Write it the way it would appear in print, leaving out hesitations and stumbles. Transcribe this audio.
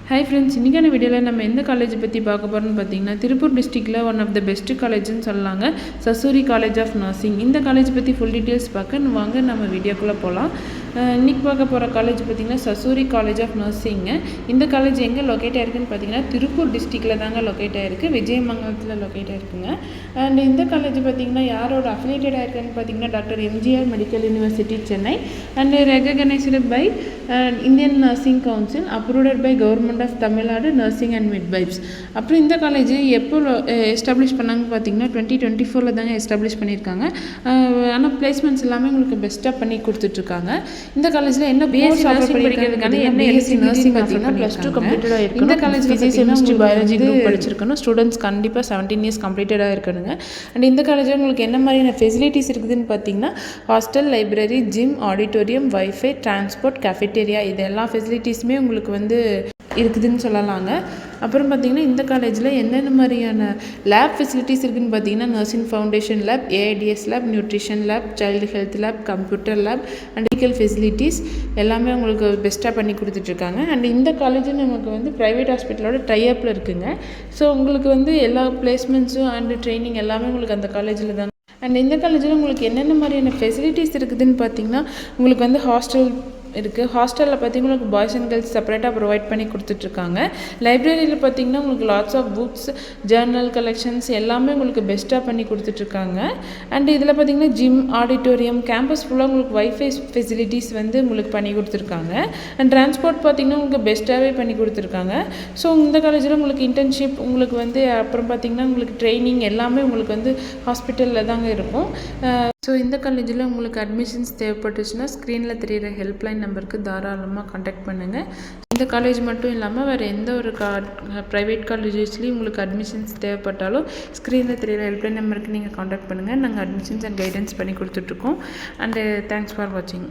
Hi friends, இன்னைக்கான வீடியோவில் நம்ம எந்த காலேஜ் பற்றி பார்க்க போகிறோம்னு பார்த்தீங்கன்னா திருப்பூர் டிஸ்ட்ரிக்டில் ஒன் ஆஃப் த பெஸ்ட் காலேஜ்னு சொல்லலாங்க. Sasurie college of nursing. இந்த காலேஜ் பற்றி ஃபுல் டீட்டெயில்ஸ் பார்க்க வாங்க நம்ம வீடியோக்குள்ளே போகலாம். இன்றைக்கி பார்க்க போகிற காலேஜ் பார்த்திங்கன்னா சசூரி காலேஜ் ஆஃப் நர்சிங்கு. இந்த காலேஜ் எங்கே லொக்கேட் ஆகிருக்குன்னு பார்த்தீங்கன்னா திருப்பூர் டிஸ்ட்ரிக்டில் தாங்க லொக்கேட் ஆகிருக்கு, விஜயமங்கலத்தில் லொக்கேட் ஆகிருக்குங்க. அண்ட் இந்த காலேஜ் பார்த்திங்கன்னா யாரோட அஃபிலியேட்டட் ஆகிருக்குன்னு பார்த்தீங்கன்னா doctor MGR medical university Chennai and recognised by Indian nursing council, approved by government of Tamil Nadu nursing and midwives. அப்புறம் இந்த காலேஜ் எப்போ எஸ்டாப்ளிஷ் பண்ணாங்கன்னு பார்த்தீங்கன்னா 2024 தாங்க எஸ்டாப்ளிஷ் பண்ணியிருக்காங்க. ஆனால் பிளேஸ்மெண்ட்ஸ் எல்லாமே உங்களுக்கு பெஸ்ட்டாக பண்ணி கொடுத்துட்ருக்காங்க. இந்த காலேஜில் என்ன பிஎஸ்சி நர்சிங் படிக்கிறதுக்கான என்ன எல்எஸ்சி நர்சிங் பார்த்தீங்கன்னா +2 கம்ப்ளீட்டடாக இருக்கும். இந்த college physics chemistry biology group படிச்சிருக்கணும். ஸ்டூடெண்ட்ஸ் கண்டிப்பாக 17 இயர்ஸ் கம்ப்ளீட்டடாக இருக்கணுங்க. அண்ட் இந்த காலேஜில் உங்களுக்கு என்ன மாதிரியான ஃபெசிலிட்டிஸ் இருக்குதுன்னு பார்த்தீங்கன்னா hostel, library, gym, auditorium, wifi, transport, cafeteria இது எல்லா ஃபெசிலிட்டிஸுமே உங்களுக்கு இருக்குதுன்னு சொல்லலாங்க. அப்புறம் பார்த்திங்கன்னா இந்த காலேஜில் என்னென்ன மாதிரியான லேப் ஃபெசிலிட்டிஸ் இருக்குதுன்னு பார்த்தீங்கன்னா nursing foundation lab, AIDS lab, nutrition lab, child health lab, computer lab and medical facilities எல்லாமே உங்களுக்கு பெஸ்ட்டாக பண்ணி கொடுத்துட்ருக்காங்க. அண்ட் இந்த காலேஜ் நமக்கு ப்ரைவேட் ஹாஸ்பிட்டலோட டைஅப்பில் இருக்குதுங்க. ஸோ உங்களுக்கு எல்லா பிளேஸ்மெண்ட்ஸும் அண்டு ட்ரைனிங் எல்லாமே உங்களுக்கு அந்த காலேஜில் தான். அண்ட் இந்த காலேஜில் உங்களுக்கு என்னென்ன மாதிரியான ஃபெசிலிட்டிஸ் இருக்குதுன்னு பார்த்தீங்கன்னா உங்களுக்கு ஹாஸ்டல் இருக்குது. ஹாஸ்டலில் பார்த்தீங்கன்னா உங்களுக்கு பாய்ஸ் அண்ட் கேர்ள்ஸ் செப்பரேட்டாக ப்ரொவைட் பண்ணி கொடுத்துட்ருக்காங்க. லைப்ரரியில் பார்த்தீங்கன்னா உங்களுக்கு lots of books, journal collections எல்லாமே உங்களுக்கு பெஸ்ட்டாக பண்ணி கொடுத்துட்ருக்காங்க. அண்ட் இதில் பார்த்தீங்கன்னா ஜிம், ஆடிட்டோரியம், கேம்பஸ் ஃபுல்லாக உங்களுக்கு வைஃபை ஃபெசிலிட்டிஸ் உங்களுக்கு பண்ணி கொடுத்துருக்காங்க. அண்ட் டிரான்ஸ்போர்ட் பார்த்தீங்கன்னா உங்களுக்கு பெஸ்ட்டாகவே பண்ணி கொடுத்துருக்காங்க. ஸோ இந்த காலேஜில் உங்களுக்கு இன்டர்ன்ஷிப் உங்களுக்கு அப்புறம் பார்த்தீங்கன்னா உங்களுக்கு ட்ரைனிங் எல்லாமே உங்களுக்கு ஹாஸ்பிட்டலில் தாங்க இருக்கும். ஸோ இந்த காலேஜில் உங்களுக்கு அட்மிஷன்ஸ் தேவைப்பட்டுச்சுன்னா ஸ்க்ரீனில் தெரிகிற ஹெல்ப்லைன் நம்பருக்கு தாராளமாக கான்டாக்ட் பண்ணுங்கள். இந்த காலேஜ் மட்டும் இல்லாமல் வேறு எந்த ஒரு ப்ரைவேட் காலேஜஸ்லேயும் உங்களுக்கு அட்மிஷன்ஸ் தேவைப்பட்டாலும் ஸ்க்ரீனில் தெரிகிற ஹெல்ப்லைன் நம்பருக்கு நீங்கள் கான்டாக்ட் பண்ணுங்கள். நாங்கள் அட்மிஷன்ஸ் அண்ட் கைடன்ஸ் பண்ணி கொடுத்துட்ருக்கோம். அண்டு தேங்க்ஸ் ஃபார் வாட்சிங்.